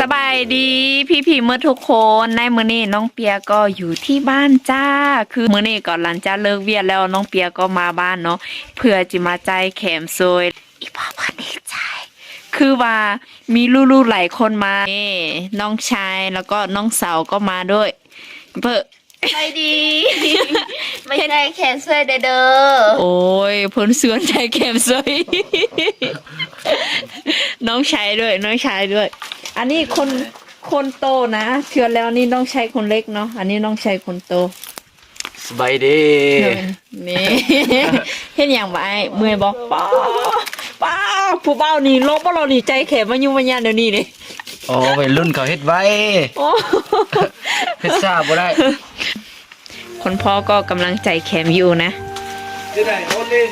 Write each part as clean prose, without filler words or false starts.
สบายดีพี่เมื่อทุกคนในมื้อนี้น้องเปียก็อยู่ที่บ้านจ้าคือมื้อนี้ก่อนหลังจากเลิกเวียนแล้วน้องเปียก็มาบ้านเนาะเพื่อจะมาใจแขมซวยอีพ่อพันดีใจคือว่ามีลูกๆหลายคนมานี่น้องชายแล้วก็น้องสาวก็มาด้วยเพื่อ ไม่ดี ไม่ใช่แคนเซิลเด้อ โอ้ยเพิ่นสวนใจแขมซวย น้องชายด้วยน้องชายด้วย อันนี้คนโตนะเชื่อแล้วนี่น้องชายคนเล็กเนาะอันนี้น้องชายคนโต สบายดี นี่ เห็นอย่างไรเมื่อยบอกป้าผู้เบ้านี่ลบบ่เรานี่ใจแข็งมายุ่งมาย่านเดี๋ยวนี้นี่ โอ้วัยรุ่นเขาเฮ็ดไว้ โอ้ เฮ็ดทราบบ่ได้ คนพ่อก็กำลังใจแข็งอยู่นะ จะได้โอเล่น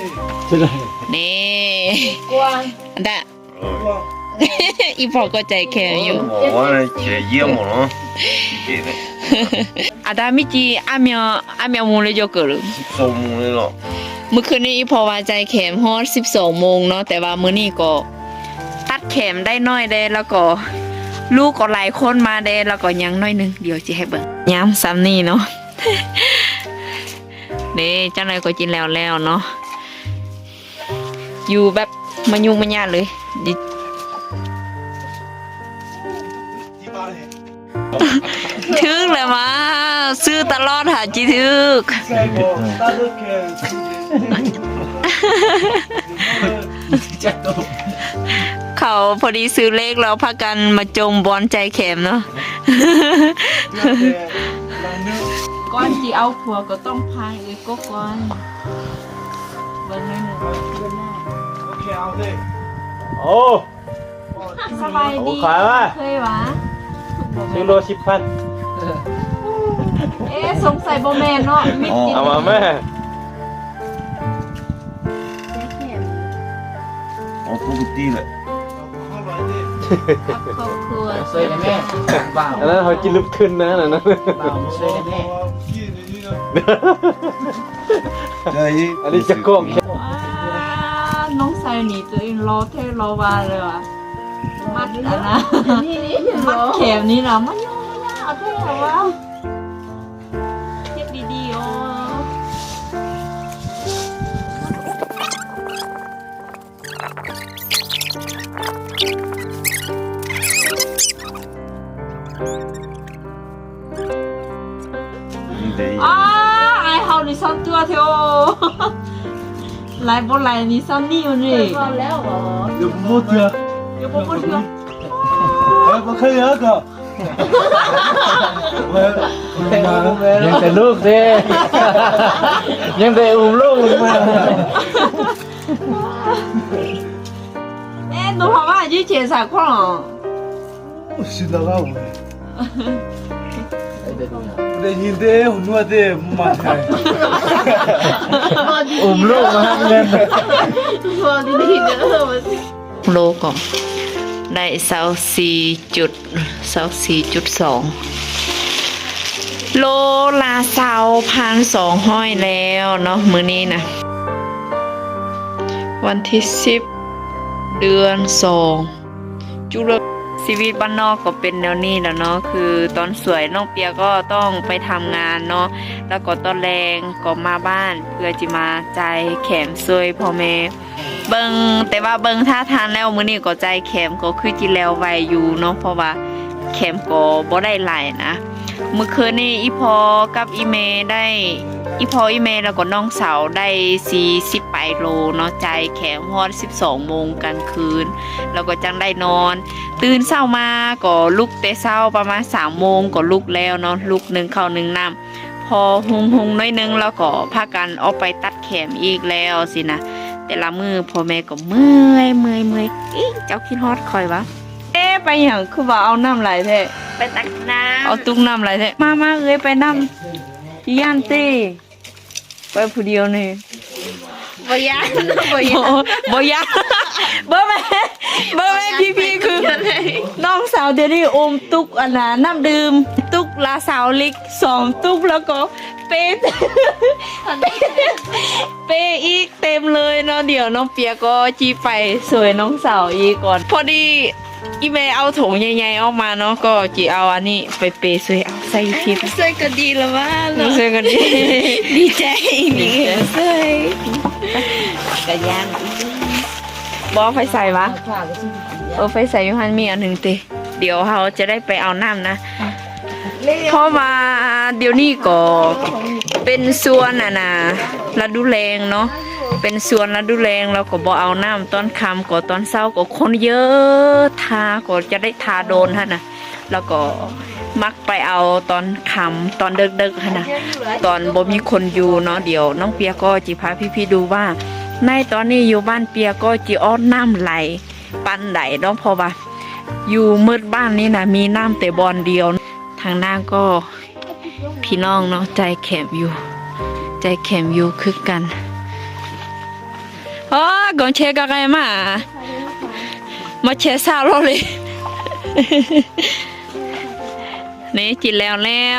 จะได้ นี่ กวาง อันดะ อีพ่อก็ใจแข็งอยู่ 我这业务了，对的， อาดามิจีอาเมียวมูเลยโยเกิร์ 收木的了， เมื่อคืนนี้อีพอว่าใจแขมฮอด12 โมงเนาะแต่ว่ามื้อนี้ก็ตัดแขมได้น้อยเด้แล้วก็ลูกก็หลายคนมาเด้แล้วก็ยังน้อยหนึงเดี๋ยวสิให้เบิ่งย้ำซ้ำนี่เนาะ นี่เจ้านายก็กินแล้วเนาะอยู่แบบมายุ่งมายากเลยดิถึกเลยมาซื้อตลอดหาจิถึก เขาพอดีซื้อเลขแล้วพากันมาจมบอลใจแข็มเนาะ ก้อนจีเอาผัวก็ต้องพายเลยก็ก้อนเบิ้งให้หนึ่งเบิ้งหน้า โอ้ สบายดี ขายไหม เคยวะ ซื้อโล10,000 เอ๊ะสงสัยโบแมนเนาะมิดกิน เอามาแม่ 我不低了， กับครอบครัว เซยได้แม่บ่าว อันนั้นเขากินลึกขึ้นนะอันนั้น บ่าวเซยได้แม่ อันนี้จะโก้งแค่ ว้าน้องใส่หนีตัวเองรอเทรอวาเลยว่ะมัดอ่ะนะมัดแขมนี่เนาะมันยุ่งยากเอาเท่เหรอวะเช็ดดีๆโอ้ 你得 อ้าไอเฮานี่ซ้ำตัวเทโอไลบ่ไลนี่ซ้ำนี่อยู่นี่ พอแล้วเหรอ 有木头， เดี๋ยวบ่บ่เถื่อ 哎，不可以那个。ยังแต่ลูกเด้ยังแต่อุ้มลูกมา เอ๊ะหนูพาว่าอยู่เฉยสาครอ 是那个我。不得你得我得妈的，อุ้มลูกมาให้เงิน พอดีๆเด้อมาสิ โลก่อนได้24.2โลละ1,200แล้วเนาะมื้อนี้นะวันที่10 เดือน2จุลชีวิตบ้านนอกก็เป็นแนวนี้แล้วเนาะคือตอนสวยน้องเปียก็ต้องไปทำงานเนาะแล้วก็ตอนแรงก็มาบ้านเพื่อจะมาใจแขมซวยพ่อแม่เบิงแต่ว่าเบิงท่าทางแล้วมื้อนี้ก็ใจแขมก็คือจิแล้วไวอยู่เนาะเพราะว่าแขมก็บ่ได้หลายนะเมื่อคืนนี้อีพอกับอีเมได้อีพออีเมแล้วก็น้องสาวได้40 ไปโลเนาะใจแขมฮอด12 โมงกลางคืนแล้วก็จังได้นอนตื่นเช้ามาก็ลุกแต่เช้าประมาณ3 โมงก็ลุกแล้วเนาะลุก1 ข้าว1 น้ำพอหุงน้อยนึงแล้วก็พากันออกไปตัดแขมอีกแล้วสินะแต่ละมือพ่อแม่ก็เมื่อยอิ๊เจ้าคิดฮอดคอยวะเอ๊ะไปอย่างคือว่าเอาน้ำไหลแท้ ไปตักน้ เอาตุ้งน้ำไหลแท้มาเอ้ยไปน้ำย่านตีไปผู้เดียวนี่ ำบ่ยากบ่ยาก บ่ยากเบอร์แม่พี่คือน้องสาวเดี๋ยวนี้อมตุกอันน่ะน้ำดื่มตุกละสาวลิก2 ตุกแล้วก็เป๊ะ เปอีกเต็มเลยเนาะเดี๋ยวน้องเปียก็จีไปสวยน้องสาวอีกก่อนพอดี อีเมเอาถุงใหญ่ๆออกมาเนาะก็จีเอาอันนี้ไปเปย์ซื้อเอาใส่คลิป ใส่ก็ดีแล้วว่า ซื้อกันดี ดีใจดีใส่กระยาน บอไฟใส่วะไฟใส่ยูฮันมีอันหนึ่งติเดี๋ยวเขาจะได้ไปเอาน้ำนะเพราะว่าเดี๋ยวนี้ก็เป็นส่วนนะฤดูแรงเนาะเป็นส่วนฤดูแรงเราก็บ่เอาน้ำตอนค่ำก็ตอนเช้าก็คนเยอะทาก็จะได้ทาโดนฮะนะแล้วก็มักไปเอาตอนค่ำตอนเดึกๆฮะนะตอนบ่มีคนอยู่เนาะเดี๋ยวน้องเปียก็จิพาพี่ๆดูว่าในตอนนี้อยู่บ้านเปียก็จิอ้อนน้ำไหลปันไหลเนาะเพราะว่าอยู่มืดบ้านนี่นะมีน้ำแต่บอนเดียวทางหน้าก็พี่น้องเนาะใจแข็มอยู่ใจแข็มอยู่คือกันอ๋อก่อนเชกอะไรมาเชซาโรเลย นี่จินแล้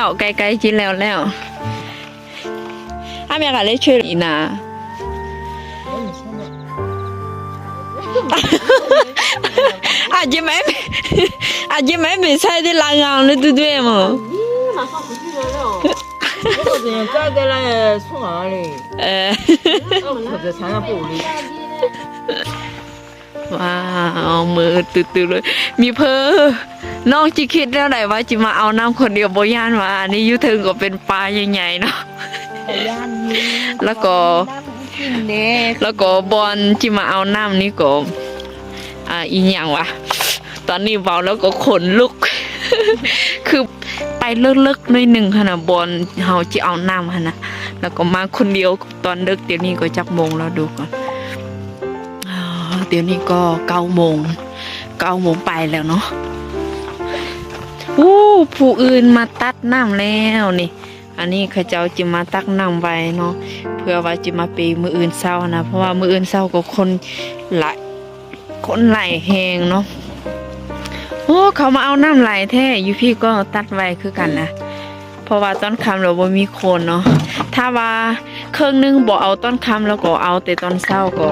วไกลๆจินแล้วถ้ามีอะไรเลยช่วยอีน่ะ อาจจะไม่ใช่ที่ลางานเลย对对吗？马上回去了我怎样站在那送哪里？可是常常不理。ว้าวมือตื่นเลยมีเพอน้องจิคิดแล้วไหนว่าจิมาเอาน้ำคนเดียวบ่ย่านว่าอันนี้ยุถึงก็เป็นปลาใหญ่ๆเนาะแล้วก็บอลจิมาเอาน้ำนี่ก็อีหยังวะตอนนี้เบาแล้วก็ขนลุก คือไปเลิกๆหน่อยหนึ่งขนาดบอลเฮาจะเอาน้ำขนาดแล้วก็มาคนเดียวตอนเลิกเดี๋ยวนี้ก็จักโมงแล้วดูก่อนเดี๋ยวนี้ก็9 โมงไปแล้วเนาะผู้อื่นมาตัดน้ำแล้วนี่อันนี้เขาเจ้าจะมาตักน้ำไว้เนาะเพื่อว่าจะมาปีมืออื่นเศร้านะเพราะว่ามืออื่นเศร้าก็คนไหลแหงเนาะเขามาเอาน้ำไหลแท้อยู่พี่ก็ตัดไว้คือกันนะเพราะว่าต้นคำเราบ่มีคนเนาะถ้าว่าเครื่องนึงบ่เอาต้นคำแล้วก็เอาแต่ตอนเศร้าก็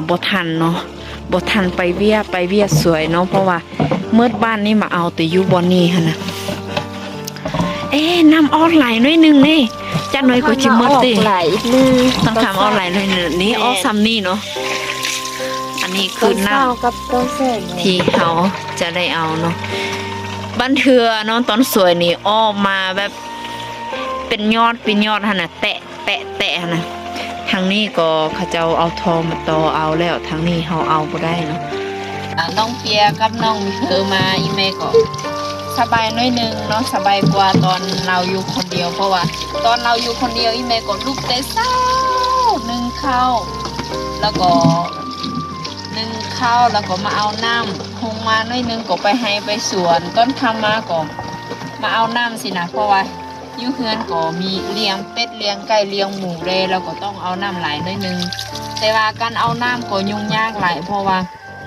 บ่ทันเนาะบ่ทันไปเวียสวยเนาะเพราะว่าเมื่อบ้านนี่มาเอาแต่อยู่บอนนี่ฮะนะน้ำออนไหลหน่อยนึงนี่จักหน่อยก็จิมืดติต้องทำออนไหลหน่อยนึงนี่ออซัมนี่เนาะอันนี้คือน้ำที่เขาจะได้เอาเนาะบันเทือเนาะตอนสวยนี่ออกมาแบบเป็นยอดฮะนะแตะฮะนะทางนี้ก็เขาจะเอาทองมาต่อเอาแล้วทางนี้เขาเอาบ่ได้เนาะน้องเปียกับน้องมีเธอมาอีเมก็สบายน้อยนึงเนาะสบายกว่าตอนเราอยู่คนเดียวเพราะว่าตอนเราอยู่คนเดียวอีเมก็ลุกแต่เช้านึ่งข้าวแล้วก็มาเอาน้ำคงมาน้อยนึงก็ไปให้ไปสวนต้นคำมาก็มาเอาน้ำสินะเพราะว่าอยู่เฮือนก็มีเลี้ยงเป็ดเลี้ยงไก่เลี้ยงหมูเลยเราก็ต้องเอาน้ำไหลน้อยนึงแต่ว่าการเอาน้ำก็ยุ่งยากหลายเพราะว่า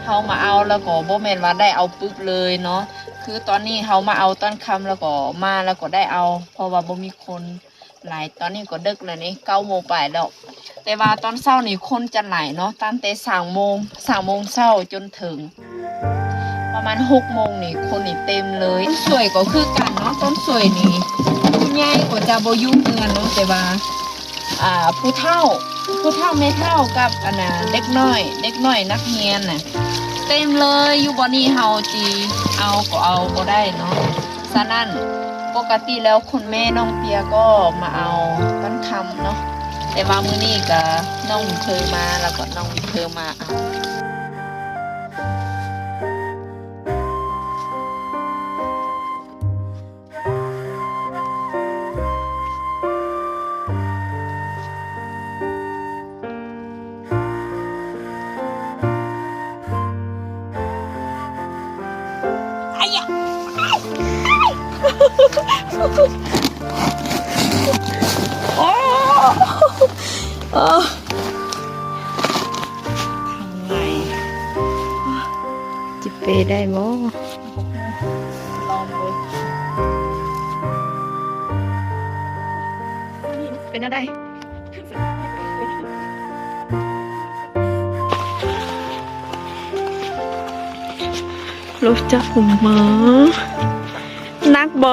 เขามาเอาแล้วก็บ่แม่นว่าได้เอาปึ๊บเลยเนาะคือตอนนี้เขามาเอาต้นคำแล้วก็มาแล้วก็ได้เอาเพราะว่าบ่มีคนหลายตอนนี้ก็ดึกแล้วนี่9 โมงไปแล้วแต่ว่าตอนเช้านี่คนจะหลายเนาะตั้งแต่3 โมงเช้าจนถึงประมาณ6 โมงนี่คนนี่เต็มเลยสวยก็คือกันเนาะต้นสวยนี่ผู้ใหญ่ก็จะบ่ยุ่งเงินเนาะแต่ว่าผู้เฒ่าไม่เฒ่ากับเด็กน้อยนักเรียนน่ะเต็มเลยอยู่บ่นี่เฮาจีเอาก็เอาบ่ได้เนาะฉะนั้นปกติแล้วคุณแม่น้องเปียก็มาเอาต้นคำเนาะแต่ว่ามื้อนี้ก็น้องเคยมาแล้วก็น้องเคยมาเอาโอ้ทำไงจิเปได้บ่ลองดูเป็นอะไร รู้จักผมหมานักบ่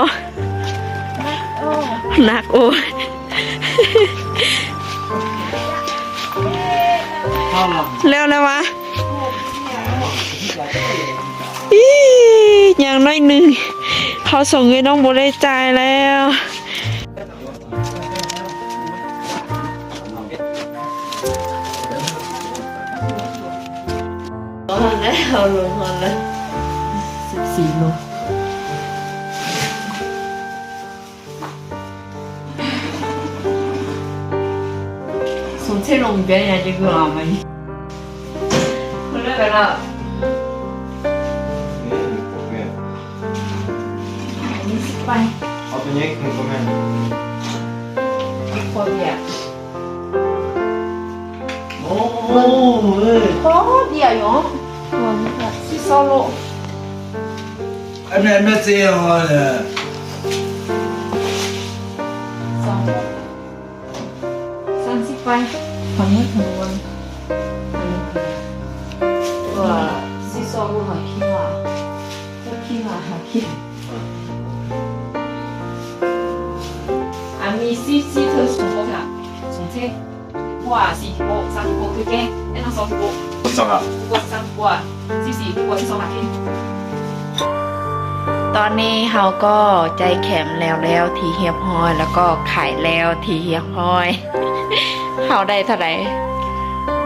นักโอ้ยแล้วนะวะอีอย่างน้อยหนึ่งเขาส่งเงินน้องโบได้จ่ายแล้วแล้วลงมาแล้ว14 โล从这种边缘就够了吗？回来了。你是拜 เอาตัวนี้คือประมาณ 过边。 โอ้ย 好点用，我那个洗烧肉， อันนั้นไม่เสียหรอ 30块，反正很温。我洗烧肉好轻啊，好轻啊，好轻。啊，你洗头送我噶，送车。我啊是我30個佢嘅，一兩30個， สองอ่ะ 個30個啊，14個ที่2นาทีตอนนี้เฮาก็ใจแข็มแล้วทีเฮียบห้อยแล้วก็ขายแล้วทีเฮียบห้อย เฮาได้เท่าไหร่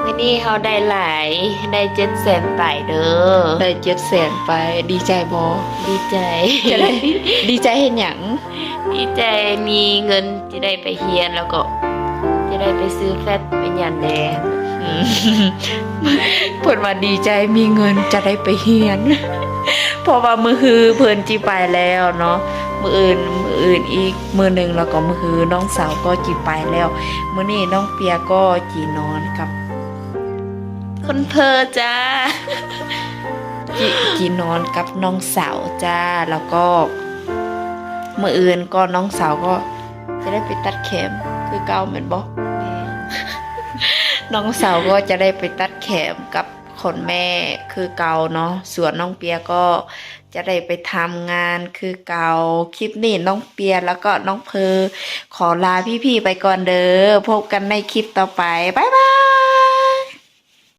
วันนี้เฮาได้หลายได้700,000ไปเด้อได้700,000ไปดีใจบ่ดีใจจะได้ดีใจเห็นหยังดีใจมีเงินจะได้ไปเฮียนแล้วก็จะได้ไปซื้อแฟตเป็นยันแดงเพิ่นว่าดีใจมีเงินจะได้ไปเฮียน เพราะว่ามือคือเพิ่นจีไปแล้วเนาะมืออื่นอีกมือหนึ่งแล้วก็มือคือน้องสาวก็จีไปแล้วมื้อนี้น้องเปียก็จีนอนกับคนเพอจ้า จีนอนกับน้องสาวจ้าแล้วก็มืออื่นก็น้องสาวก็จะได้ไปตัดเข็มคือเก่าเหมือนบ่ น้องสาวก็จะได้ไปตัดแขมกับคนแม่คือเก่าเนาะส่วนน้องเปียก็จะได้ไปทำงานคือเก่าคลิปนี้น้องเปียแล้วก็น้องเพอขอลาพี่ๆไปก่อนเด้อพบกันในคลิปต่อไปบ๊ายบาย